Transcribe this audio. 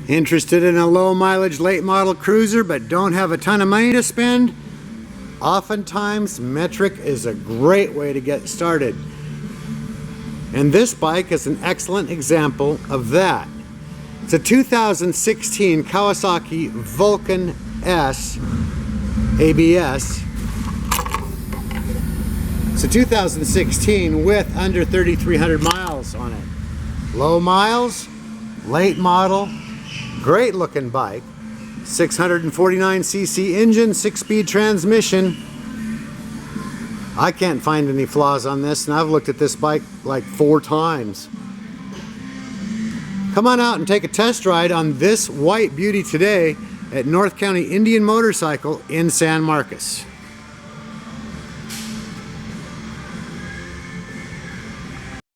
Interested in a low mileage late model cruiser but don't have a ton of money to spend? Oftentimes metric is a great way to get started. And this bike is an excellent example of that. It's a 2016 Kawasaki Vulcan S ABS. It's a 2016 with under 3,300 miles on it. Low miles, late model, great looking bike. 649cc engine, 6-speed transmission. I can't find any flaws on this, and I've looked at this bike like 4 times. Come on out and take a test ride on this white beauty today at North County Indian Motorcycle in San Marcos.